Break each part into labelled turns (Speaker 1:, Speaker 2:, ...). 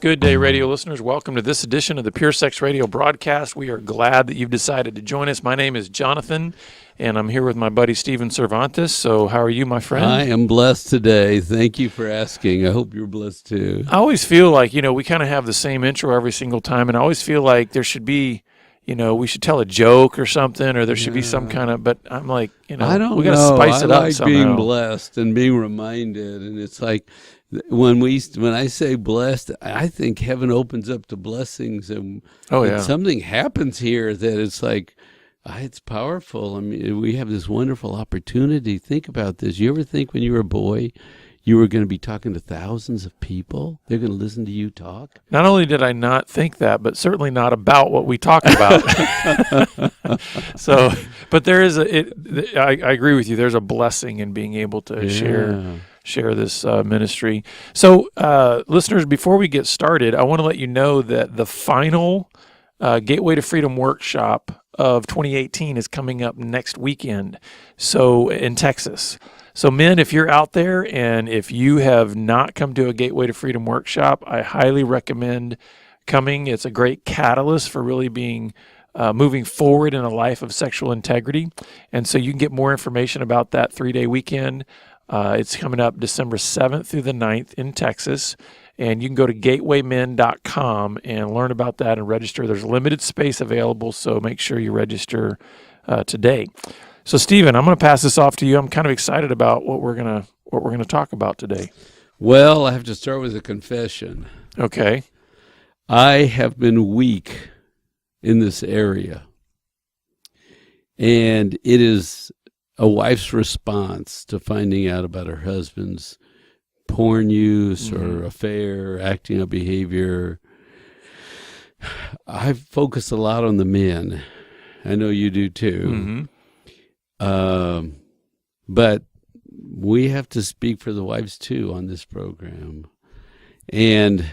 Speaker 1: Good day, radio listeners. Welcome to this edition of the Pure Sex Radio broadcast. We are glad that you've decided to join us. My name is Jonathan, and I'm here with my buddy Steven Cervantes. So how are you, my friend?
Speaker 2: I am blessed today. Thank you for asking. I hope you're blessed too.
Speaker 1: I always feel like, we kind of have the same intro every single time, and I always feel like there should be, we should tell a joke or something, or there should be some kind of, but I'm like,
Speaker 2: I don't
Speaker 1: we got to
Speaker 2: know.
Speaker 1: spice it
Speaker 2: I
Speaker 1: up
Speaker 2: like
Speaker 1: somehow.
Speaker 2: being blessed and being reminded, and it's like when I say blessed, I think heaven opens up to blessings, and something happens here that it's like, it's powerful. I mean, we have this wonderful opportunity. Think about this. You ever think when you were a boy, you were going to be talking to thousands of people? They're going to listen to you talk?
Speaker 1: Not only did I not think that, but certainly not about what we talk about. So, but there is I agree with you. There's a blessing in being able to share this ministry. So, listeners, before we get started, I want to let you know that the final Gateway to Freedom workshop of 2018 is coming up next weekend. So in Texas. So men, if you're out there and if you have not come to a Gateway to Freedom workshop, I highly recommend coming. It's a great catalyst for really being moving forward in a life of sexual integrity. And so you can get more information about that 3-day weekend. It's coming up December 7th through the 9th in Texas. And you can go to gatewaymen.com and learn about that and register. There's limited space available, so make sure you register today. So, Stephen, I'm going to pass this off to you. I'm kind of excited about what we're gonna talk about today.
Speaker 2: Well, I have to start with a confession.
Speaker 1: Okay.
Speaker 2: I have been weak in this area, and it is a wife's response to finding out about her husband's porn use or affair, acting out behavior. I focus a lot on the men. I know you do too. But we have to speak for the wives too on this program. And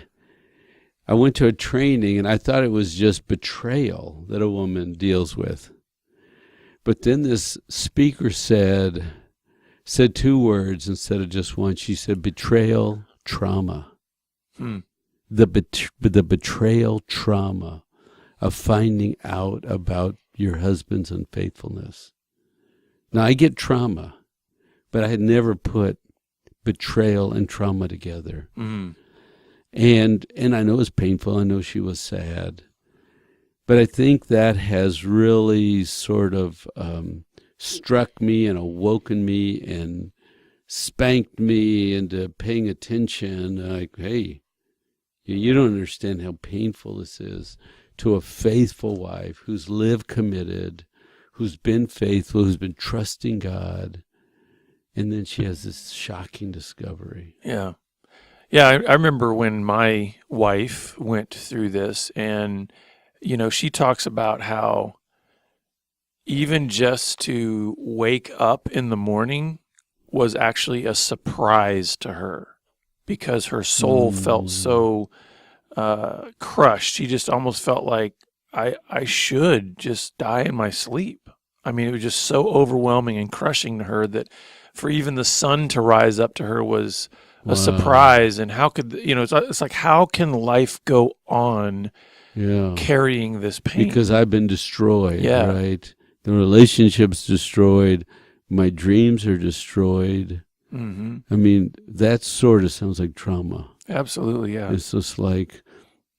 Speaker 2: I went to a training and I thought it was just betrayal that a woman deals with. But then this speaker said 2 words instead of just one. She said, betrayal trauma. The betrayal trauma of finding out about your husband's unfaithfulness. Now, I get trauma, but I had never put betrayal and trauma together. And I know it's painful. I know she was sad. But I think that has really sort of struck me and awoken me and spanked me into paying attention. Like, hey, you don't understand how painful this is to a faithful wife who's lived committed, who's been faithful, who's been trusting God, and then she has this shocking discovery.
Speaker 1: Yeah. I remember when my wife went through this, and she talks about how even just to wake up in the morning was actually a surprise to her because her soul felt so crushed. She just almost felt like I should just die in my sleep. I mean, it was just so overwhelming and crushing to her that for even the sun to rise up to her was a surprise. And how could, it's like, how can life go on carrying this pain?
Speaker 2: Because I've been destroyed, right? The relationship's destroyed. My dreams are destroyed. I mean, that sort of sounds like trauma.
Speaker 1: Absolutely, yeah.
Speaker 2: It's just like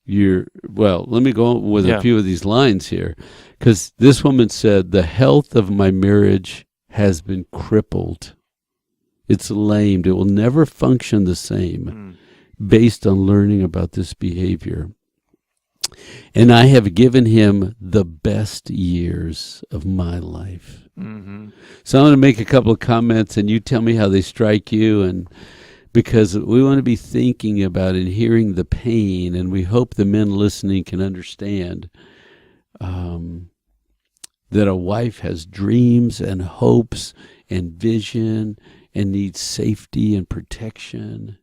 Speaker 2: let me go with a few of these lines here. Because this woman said, the health of my marriage has been crippled. It's lamed. It will never function the same based on learning about this behavior. And I have given him the best years of my life. So I'm going to make a couple of comments, and you tell me how they strike you, and because we want to be thinking about and hearing the pain, and we hope the men listening can understand that a wife has dreams and hopes and vision and needs safety and protection.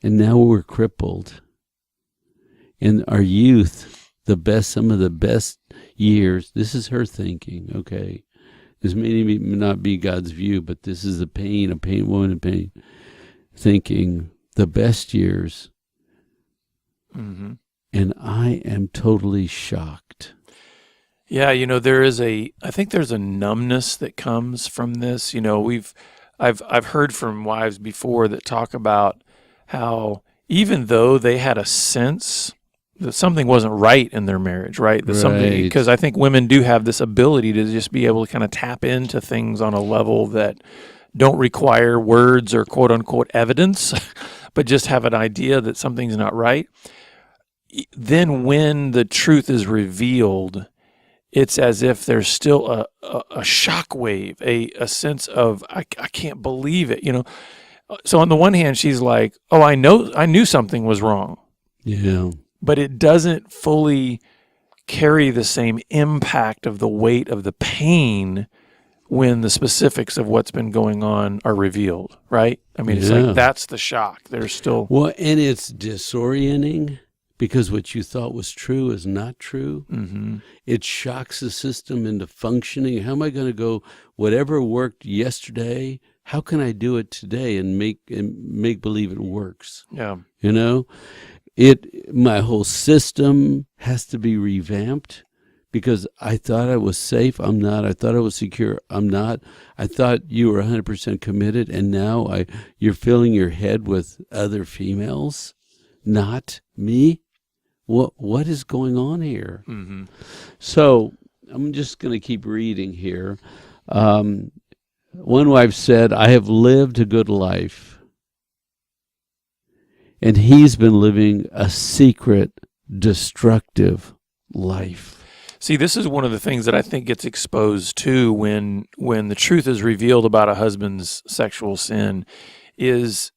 Speaker 2: And now we're crippled. In our youth, some of the best years, this is her thinking, okay? This may not be God's view, but this is a woman in pain, thinking the best years
Speaker 1: Mm-hmm.
Speaker 2: And I am totally shocked.
Speaker 1: Yeah, I think there's a numbness that comes from this. I've heard from wives before that talk about how even though they had a sense that something wasn't right in their marriage, right? That something,
Speaker 2: Right.
Speaker 1: because I think women do have this ability to just be able to kind of tap into things on a level that don't require words or quote unquote evidence, but just have an idea that something's not right. Then when the truth is revealed, it's as if there's still a shock wave, a sense of, I can't believe it, So on the one hand, she's like, oh, I knew something was wrong.
Speaker 2: Yeah.
Speaker 1: But it doesn't fully carry the same impact of the weight of the pain when the specifics of what's been going on are revealed, right? I mean, it's like that's the shock. There's still...
Speaker 2: Well, and it's disorienting because what you thought was true is not true.
Speaker 1: Mm-hmm.
Speaker 2: It shocks the system into functioning. How am I going to go, whatever worked yesterday, how can I do it today and make believe it works?
Speaker 1: Yeah.
Speaker 2: My whole system has to be revamped because I thought I was safe. I'm not. I thought I was secure. I'm not. I thought you were 100% committed, and now you're filling your head with other females, not me. What is going on here?
Speaker 1: Mm-hmm.
Speaker 2: So I'm just going to keep reading here. One wife said, I have lived a good life. And he's been living a secret, destructive life.
Speaker 1: See, this is one of the things that I think gets exposed too when the truth is revealed about a husband's sexual sin is,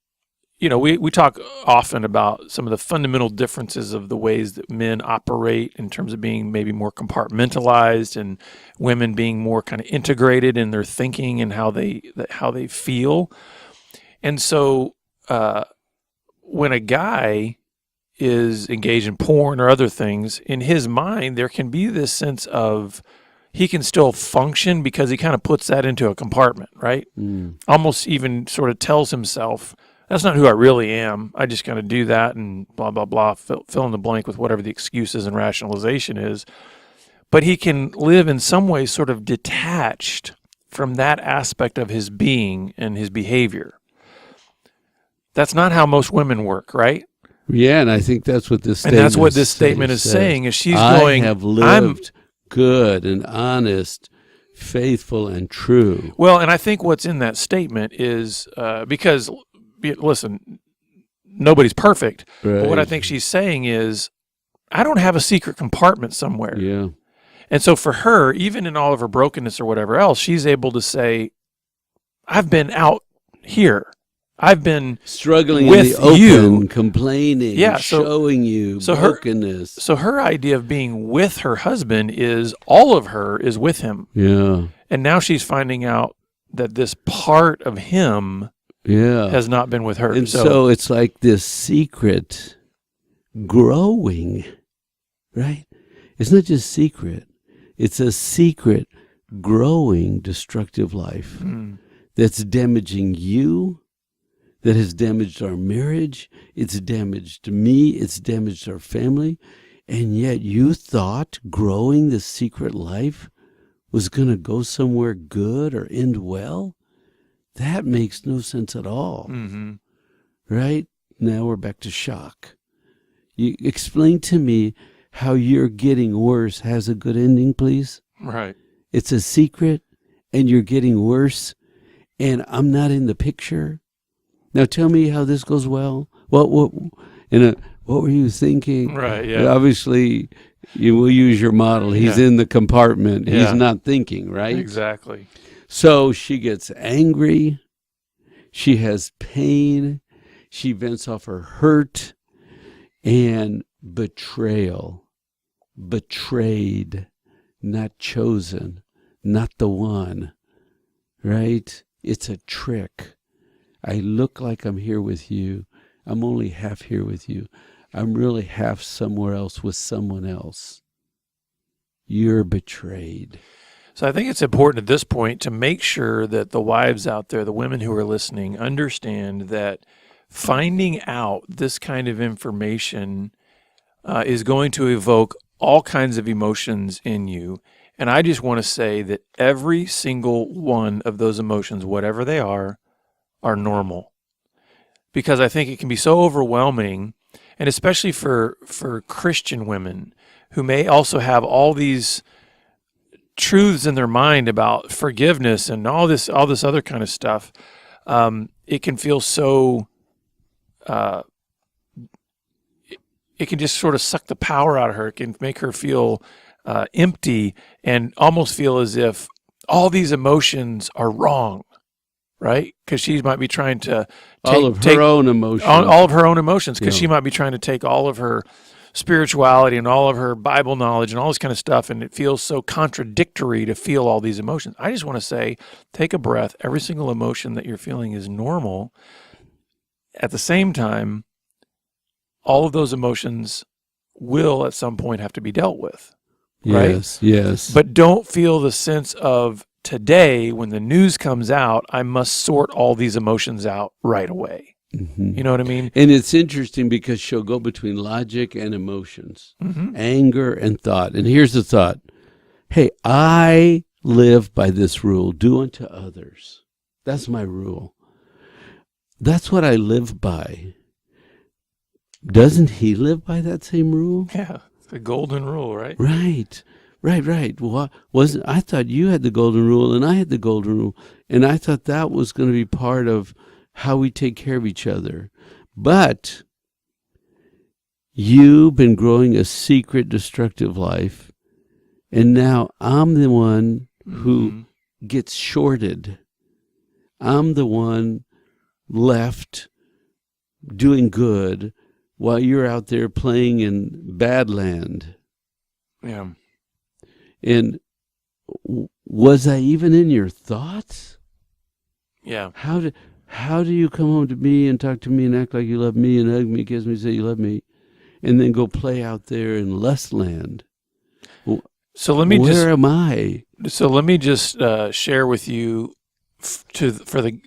Speaker 1: we talk often about some of the fundamental differences of the ways that men operate in terms of being maybe more compartmentalized and women being more kind of integrated in their thinking and how they feel. And so, when a guy is engaged in porn or other things, in his mind, there can be this sense of he can still function because he kind of puts that into a compartment, right?
Speaker 2: Mm.
Speaker 1: Almost even sort of tells himself, that's not who I really am. I just kind of do that and blah, blah, blah, fill in the blank with whatever the excuses and rationalization is. But he can live in some ways sort of detached from that aspect of his being and his behavior. That's not how most women work, right?
Speaker 2: Yeah, and I think that's what this statement
Speaker 1: and that's what this statement is saying. Is she's
Speaker 2: I
Speaker 1: going,
Speaker 2: have lived good and honest, faithful and true.
Speaker 1: Well, and I think what's in that statement is because, listen, nobody's perfect.
Speaker 2: Right.
Speaker 1: But what I think she's saying is, I don't have a secret compartment somewhere.
Speaker 2: Yeah.
Speaker 1: And so for her, even in all of her brokenness or whatever else, she's able to say, I've been out here. I've been
Speaker 2: struggling
Speaker 1: with
Speaker 2: in the open,
Speaker 1: you,
Speaker 2: complaining, showing you brokenness.
Speaker 1: So her idea of being with her husband is all of her is with him.
Speaker 2: Yeah.
Speaker 1: And now she's finding out that this part of him has not been with her.
Speaker 2: And so it's like this secret growing, right? It's not just secret. It's a secret growing destructive life that's damaging you, that has damaged our marriage, it's damaged me, it's damaged our family, and yet you thought growing the secret life was going to go somewhere good or end well? That makes no sense at all.
Speaker 1: Mm-hmm.
Speaker 2: Right? Now we're back to shock. You explain to me how you're getting worse has a good ending, please?
Speaker 1: Right.
Speaker 2: It's a secret, and you're getting worse, and I'm not in the picture. Now tell me how this goes well. What were you thinking?
Speaker 1: Right, yeah.
Speaker 2: But obviously, you will use your model. He's in the compartment.
Speaker 1: Yeah.
Speaker 2: He's not thinking, right?
Speaker 1: Exactly.
Speaker 2: So she gets angry. She has pain. She vents off her hurt and betrayal. Betrayed, not chosen, not the one, right? It's a trick. I look like I'm here with you. I'm only half here with you. I'm really half somewhere else with someone else. You're betrayed.
Speaker 1: So I think it's important at this point to make sure that the wives out there, the women who are listening, understand that finding out this kind of information is going to evoke all kinds of emotions in you. And I just want to say that every single one of those emotions, whatever they are normal. Because I think it can be so overwhelming, and especially for Christian women who may also have all these truths in their mind about forgiveness and all this other kind of stuff. It can feel so, it can just sort of suck the power out of her. It can make her feel empty and almost feel as if all these emotions are wrong, right? Because she might be trying to take
Speaker 2: her own emotions.
Speaker 1: All of her own emotions, because she might be trying to take all of her spirituality and all of her Bible knowledge and all this kind of stuff, and it feels so contradictory to feel all these emotions. I just want to say, take a breath. Every single emotion that you're feeling is normal. At the same time, all of those emotions will at some point have to be dealt with. Right?
Speaker 2: Yes.
Speaker 1: But don't feel the sense of today, when the news comes out, I must sort all these emotions out right away. Mm-hmm. You know what I mean?
Speaker 2: And it's interesting because she'll go between logic and emotions, anger and thought. And here's the thought. Hey, I live by this rule, do unto others. That's my rule. That's what I live by. Doesn't he live by that same rule?
Speaker 1: Yeah. The golden rule, right?
Speaker 2: Right. Well, I thought you had the golden rule and I had the golden rule, and I thought that was going to be part of how we take care of each other. But you've been growing a secret destructive life, and now I'm the one who gets shorted. I'm the one left doing good while you're out there playing in Badland.
Speaker 1: Yeah.
Speaker 2: And was I even in your thoughts?
Speaker 1: Yeah.
Speaker 2: How do you come home to me and talk to me and act like you love me and hug me, kiss me, say you love me, and then go play out there in less land?
Speaker 1: So let me
Speaker 2: where am I?
Speaker 1: So let me just share with you for the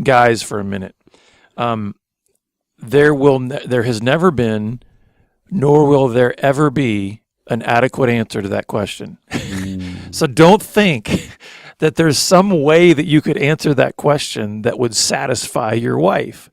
Speaker 1: guys for a minute. There has never been, nor will there ever be, an adequate answer to that question. So don't think that there's some way that you could answer that question that would satisfy your wife.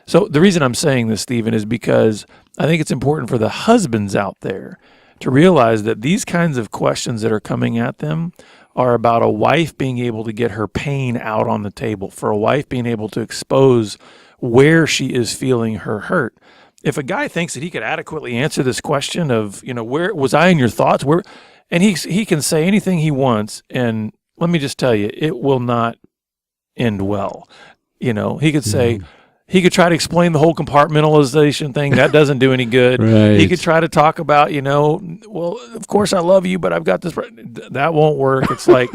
Speaker 1: So the reason I'm saying this, Stephen, is because I think it's important for the husbands out there to realize that these kinds of questions that are coming at them are about a wife being able to get her pain out on the table, for a wife being able to expose where she is feeling her hurt. If a guy thinks that he could adequately answer this question of, where was I in your thoughts? And he can say anything he wants, and let me just tell you, it will not end well. He could say, he could try to explain the whole compartmentalization thing. That doesn't do any good.
Speaker 2: Right.
Speaker 1: He could try to talk about, well, of course I love you, but I've got this. That won't work. It's like,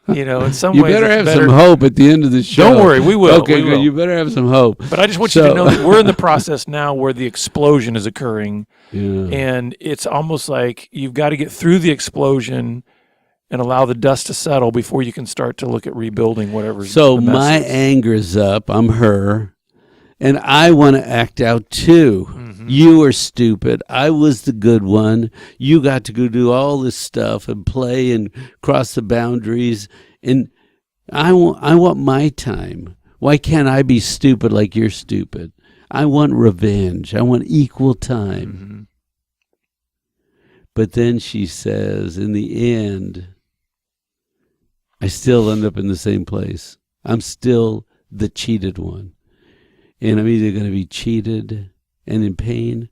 Speaker 1: in some ways,
Speaker 2: you better have some hope at the end of the show.
Speaker 1: Don't worry, we will.
Speaker 2: Okay, good. You better have some hope.
Speaker 1: But I just want you to know that we're in the process now where the explosion is occurring, and it's almost like you've got to get through the explosion and allow the dust to settle before you can start to look at rebuilding whatever's.
Speaker 2: So my anger's up. I'm her, and I want to act out too. Mm-hmm. You are stupid. I was the good one. You got to go do all this stuff and play and cross the boundaries. And I want my time. Why can't I be stupid like you're stupid? I want revenge. I want equal time. Mm-hmm. But then she says, in the end, I still end up in the same place. I'm still the cheated one. And I'm either going to be cheated and in pain,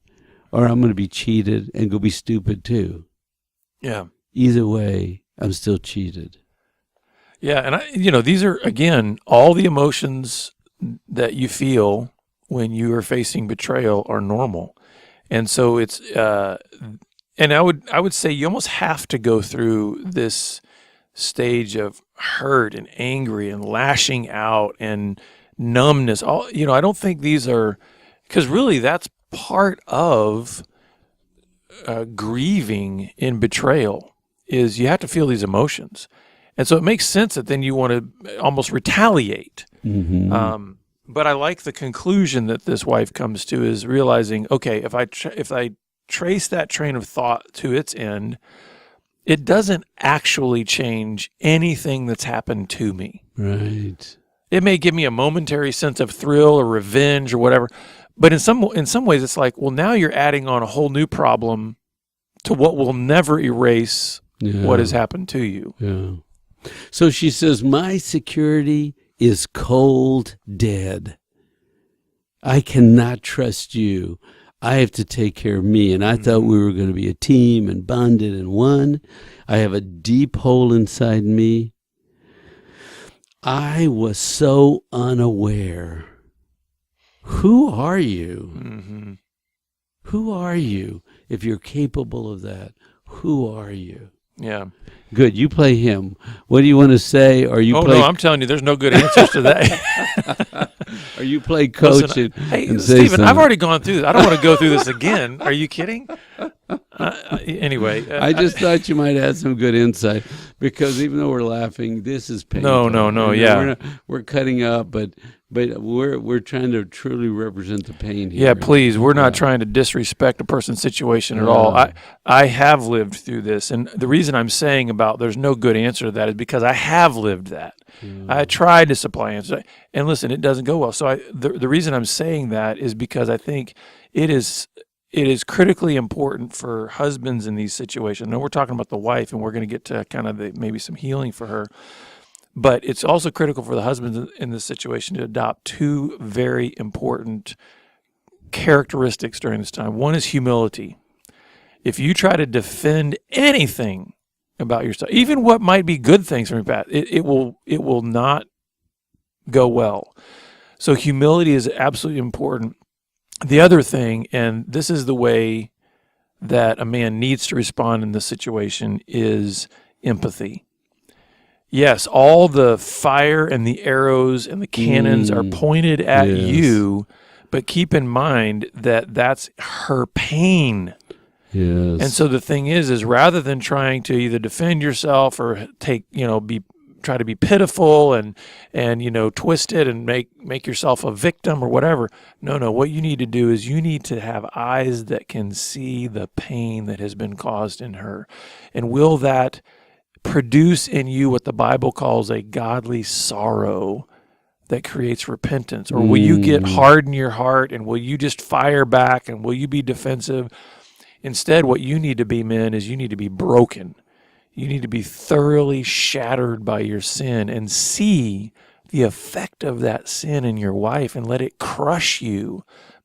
Speaker 2: or I'm going to be cheated and go be stupid too.
Speaker 1: Yeah.
Speaker 2: Either way, I'm still cheated.
Speaker 1: Yeah, and these are, again, all the emotions that you feel when you are facing betrayal are normal. And so it's and I would say you almost have to go through this stage of hurt and angry and lashing out and numbness. I don't think these are, because really that's part of grieving in betrayal, is you have to feel these emotions. And so it makes sense that then you want to almost retaliate. Mm-hmm. But I like the conclusion that this wife comes to, is realizing, okay, if I trace that train of thought to its end, it doesn't actually change anything that's happened to me.
Speaker 2: Right.
Speaker 1: It may give me a momentary sense of thrill or revenge or whatever, but in some ways it's like, well, now you're adding on a whole new problem to what will never erase what has happened to you.
Speaker 2: Yeah. So she says, my security is cold dead. I cannot trust you. I have to take care of me. And I thought we were going to be a team and bonded and one. I have a deep hole inside me. I was so unaware. Who are you?
Speaker 1: Mm-hmm.
Speaker 2: Who are you? If you're capable of that, who are you?
Speaker 1: Yeah.
Speaker 2: Good. You play him. What do you want to say? Or you play?
Speaker 1: No, I'm telling you, there's no good answers to that.
Speaker 2: Or you play coach?
Speaker 1: Listen, hey,
Speaker 2: and
Speaker 1: Stephen, I've already gone through this. I don't want to go through this again. Are you kidding? Anyway.
Speaker 2: I just thought you might have some good insight, because even though we're laughing, this is painful.
Speaker 1: No.
Speaker 2: And
Speaker 1: Yeah.
Speaker 2: We're cutting up, but we're trying to truly represent the pain here.
Speaker 1: Yeah, please. We're not trying to disrespect a person's situation at all. I have lived through this, and the reason I'm saying about there's no good answer to that is because I have lived that. I tried to supply answers, and listen, it doesn't go well. So the reason I'm saying that is because I think it is critically important for husbands in these situations. Now we're talking about the wife, and we're going to get to kind of maybe some healing for her. But it's also critical for the husbands in this situation to adopt two very important characteristics during this time. One is humility. If you try to defend anything about yourself, even what might be good things from your past, it will not go well. So humility is absolutely important. The other thing, and this is the way that a man needs to respond in this situation, is empathy. Yes, all the fire and the arrows and the cannons are pointed at you, but keep in mind that that's her pain.
Speaker 2: Yes.
Speaker 1: And so the thing is rather than trying to either defend yourself or try to be pitiful and twist it and make yourself a victim or whatever. No, what you need to do is you need to have eyes that can see the pain that has been caused in her. And will that produce in you what the Bible calls a godly sorrow that creates repentance? Or will you get hard in your heart, and will you just fire back, and will you be defensive? Instead, what you need to be, men, is you need to be broken. You need to be thoroughly shattered by your sin and see the effect of that sin in your wife and let it crush you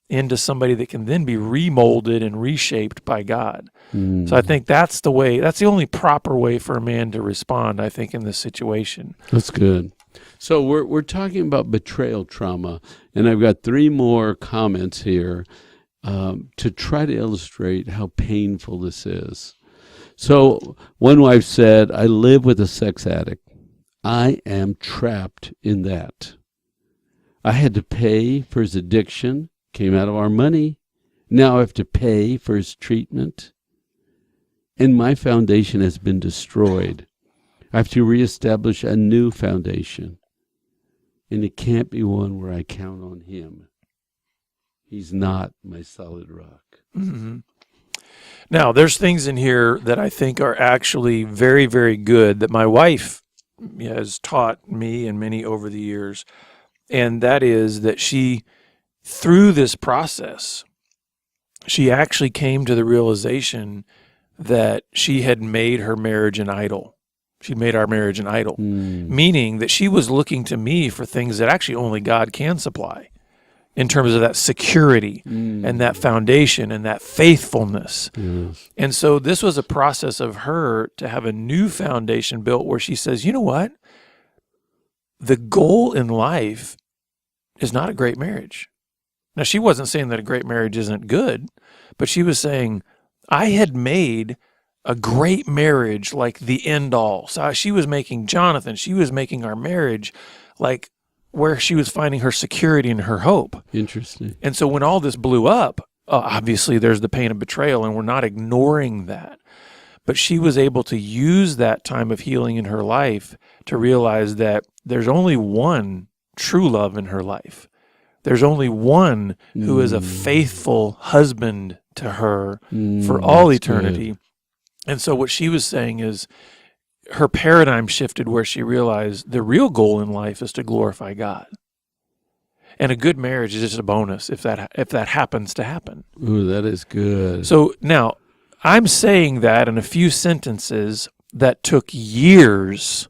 Speaker 1: into somebody that can then be remolded and reshaped by God. So I think that's the only proper way for a man to respond, I think, in this situation.
Speaker 2: That's good. So we're talking about betrayal trauma, and I've got 3 more comments here to try to illustrate how painful this is. So one wife said, I live with a sex addict. I am trapped in that. I had to pay for his addiction, came out of our money. Now I have to pay for his treatment. And my foundation has been destroyed. I have to reestablish a new foundation. And it can't be one where I count on him. He's not my solid rock.
Speaker 1: Mm-hmm. Now, there's things in here that I think are actually very, very good that my wife has taught me and many over the years. And that is that she, through this process, she actually came to the realization that she had made her marriage an idol. She made our marriage an idol, meaning that she was looking to me for things that actually only God can supply in terms of that security and that foundation and that faithfulness.
Speaker 2: Yes.
Speaker 1: And so this was a process of her to have a new foundation built where she says, you know what? The goal in life is not a great marriage. Now, she wasn't saying that a great marriage isn't good, but she was saying, I had made a great marriage like the end all. So she was making Jonathan, she was making our marriage like where she was finding her security and her hope.
Speaker 2: Interesting.
Speaker 1: And so when all this blew up, obviously there's the pain of betrayal, and we're not ignoring that. But she was able to use that time of healing in her life to realize that there's only one true love in her life. There's only one who is a faithful husband to her for all eternity. Good. And so what she was saying is her paradigm shifted where she realized the real goal in life is to glorify God. And a good marriage is just a bonus if that happens to happen.
Speaker 2: Ooh, that is good.
Speaker 1: So now I'm saying that in a few sentences that took years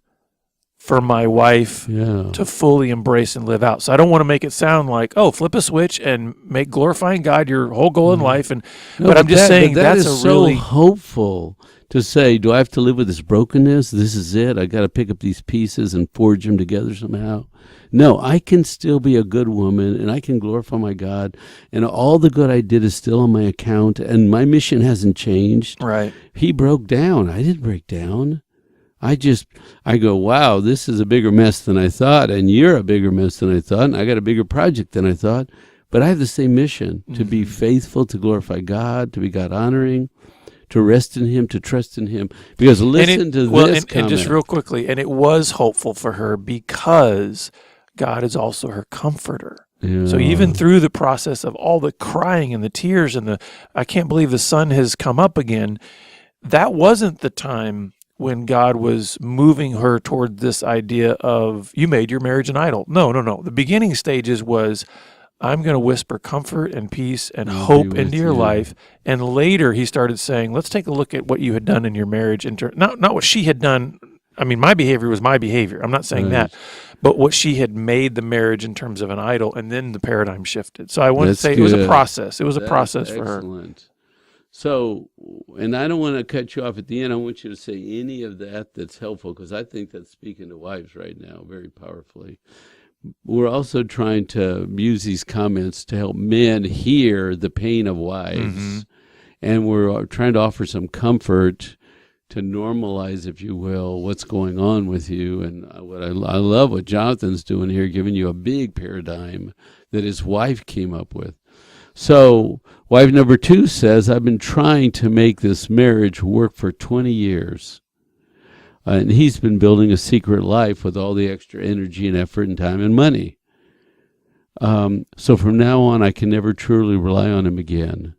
Speaker 1: for my wife to fully embrace and live out. So I don't want to make it sound like, oh, flip a switch and make glorifying God your whole goal in life. But I'm just saying that's a really
Speaker 2: hopeful to say, do I have to live with this brokenness? This is it. I got to pick up these pieces and forge them together somehow. No, I can still be a good woman, and I can glorify my God, and all the good I did is still on my account, and my mission hasn't changed.
Speaker 1: Right.
Speaker 2: He broke down. I didn't break down. I go, wow, this is a bigger mess than I thought, and you're a bigger mess than I thought, and I got a bigger project than I thought, but I have the same mission, to be faithful, to glorify God, to be God-honoring, to rest in Him, to trust in Him. Because listen to this comment.
Speaker 1: And just real quickly, and it was hopeful for her because God is also her comforter. Yeah. So even through the process of all the crying and the tears and I can't believe the sun has come up again, that wasn't the time when God was moving her toward this idea of, you made your marriage an idol. No. The beginning stages was, I'm going to whisper comfort and peace and hope into your life. And later he started saying, let's take a look at what you had done in your marriage. Not what she had done. I mean, my behavior was my behavior. I'm not saying that. But what she had made the marriage in terms of an idol, and then the paradigm shifted. So I want to say it was a process. It was a process for her.
Speaker 2: Excellent. So, and I don't want to cut you off at the end. I want you to say any of that's helpful, because I think that's speaking to wives right now very powerfully. We're also trying to use these comments to help men hear the pain of wives. And we're trying to offer some comfort to normalize, if you will, what's going on with you. And what I love what Jonathan's doing here, giving you a big paradigm that his wife came up with. So wife number 2 says, I've been trying to make this marriage work for 20 years. And he's been building a secret life with all the extra energy and effort and time and money. So from now on, I can never truly rely on him again.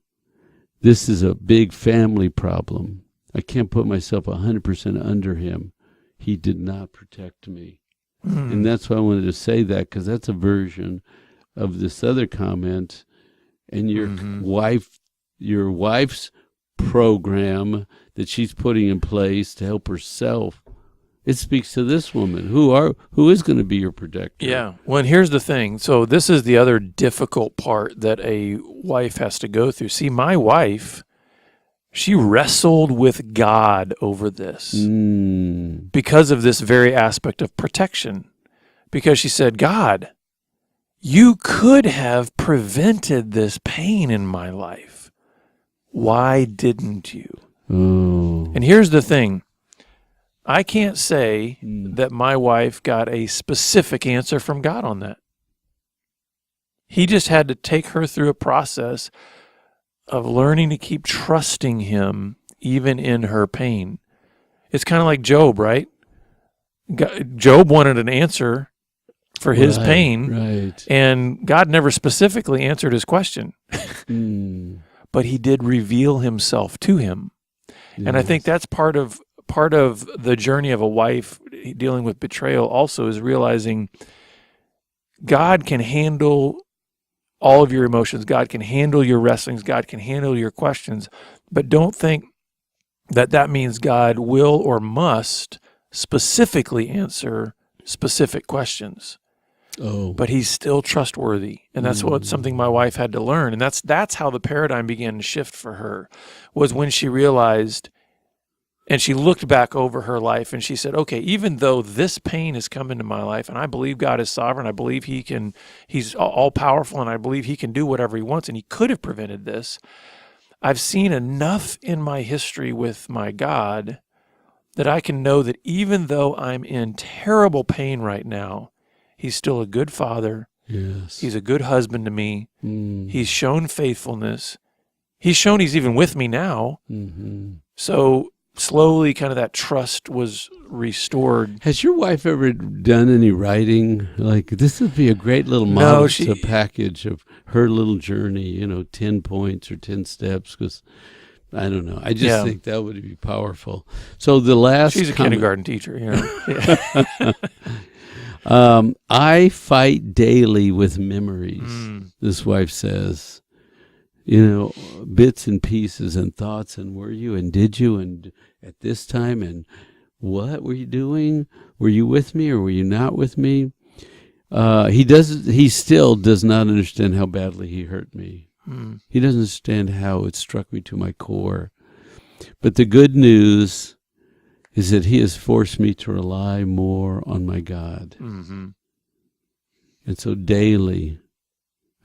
Speaker 2: This is a big family problem. I can't put myself 100% under him. He did not protect me. And that's why I wanted to say that, because that's a version of this other comment. And your wife's program that she's putting in place to help herself, it speaks to this woman who is going to be your protector.
Speaker 1: Yeah. Well, and here's the thing. So this is the other difficult part that a wife has to go through. See, my wife, she wrestled with God over this because of this very aspect of protection. Because she said, God, you could have prevented this pain in my life. Why didn't you? And here's the thing. I can't say that my wife got a specific answer from God on that. He just had to take her through a process of learning to keep trusting him even in her pain. It's kind of like Job, right? Job wanted an answer for his pain, and God never specifically answered his question. But he did reveal himself to him. And I think that's part of the journey of a wife dealing with betrayal also, is realizing God can handle all of your emotions. God can handle your wrestlings. God can handle your questions. But don't think that means God will or must specifically answer specific questions. But he's still trustworthy. And that's something my wife had to learn. And that's how the paradigm began to shift for her, was when she realized, and she looked back over her life and she said, okay, even though this pain has come into my life, and I believe God is sovereign, I believe he's all powerful, and I believe he can do whatever he wants, and he could have prevented this, I've seen enough in my history with my God that I can know that even though I'm in terrible pain right now, he's still a good father.
Speaker 2: Yes.
Speaker 1: He's a good husband to me. He's shown faithfulness. He's shown he's even with me now. So slowly kind of that trust was restored.
Speaker 2: Has your wife ever done any writing? Like, this would be a great little
Speaker 1: No,
Speaker 2: model to package of her little journey, 10 points or 10 steps, because I don't know. I just think that would be powerful. So the last
Speaker 1: she's a kindergarten teacher,
Speaker 2: I fight daily with memories, this wife says. Bits and pieces and thoughts, and were you, and did you, and at this time, and what were you doing? Were you with me or were you not with me? He still does not understand how badly he hurt me. He doesn't understand how it struck me to my core. But the good news is that he has forced me to rely more on my God. And so daily,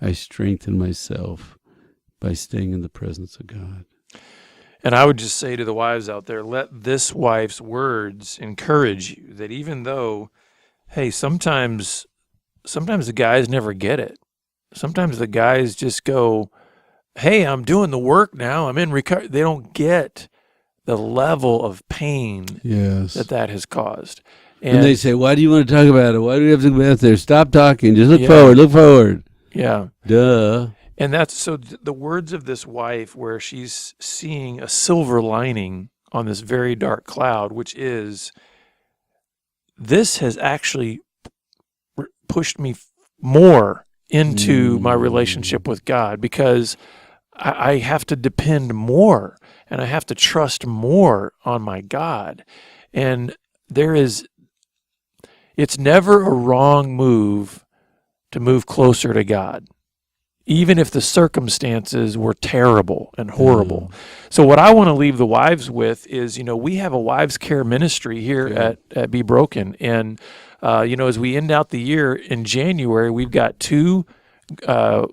Speaker 2: I strengthen myself by staying in the presence of God.
Speaker 1: And I would just say to the wives out there, let this wife's words encourage you that even though, hey, sometimes the guys never get it. Sometimes the guys just go, hey, I'm doing the work now. I'm in recovery. They don't get the level of pain that has caused.
Speaker 2: And they say, why do you want to talk about it? Why do we have to go out there? Stop talking. Just look forward.
Speaker 1: Yeah.
Speaker 2: Duh.
Speaker 1: And that's so the words of this wife, where she's seeing a silver lining on this very dark cloud, which is, this has actually pushed me more into my relationship with God, because I have to depend more and I have to trust more on my God. And it's never a wrong move to move closer to God, even if the circumstances were terrible and horrible. So what I want to leave the wives with is, we have a wives care ministry here at Be Broken. And, as we end out the year in January, we've got 2 of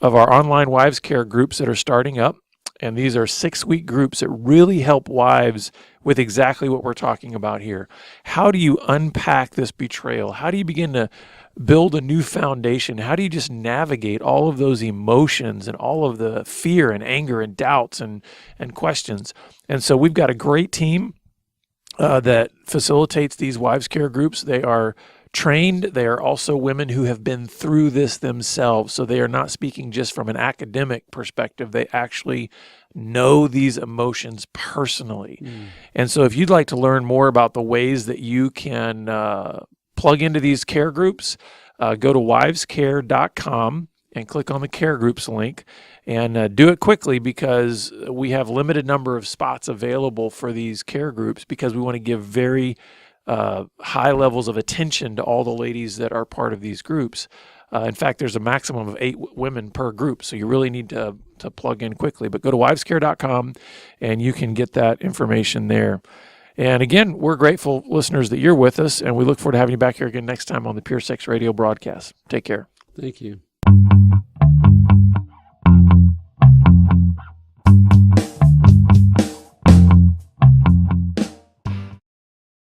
Speaker 1: our online wives care groups that are starting up. And these are 6-week groups that really help wives with exactly what we're talking about here. How do you unpack this betrayal? How do you begin to build a new foundation? How do you just navigate all of those emotions and all of the fear and anger and doubts and questions? And so we've got a great team that facilitates these wives care groups. They are trained. They are also women who have been through this themselves. So they are not speaking just from an academic perspective. They actually know these emotions personally. And so if you'd like to learn more about the ways that you can plug into these care groups, go to wivescare.com and click on the care groups link, and do it quickly, because we have limited number of spots available for these care groups, because we want to give very high levels of attention to all the ladies that are part of these groups. In fact, there's a maximum of 8 women per group, so you really need to plug in quickly. But go to wivescare.com and you can get that information there. And again, we're grateful, listeners, that you're with us, and we look forward to having you back here again next time on the Pure Sex Radio broadcast. Take care.
Speaker 2: Thank you.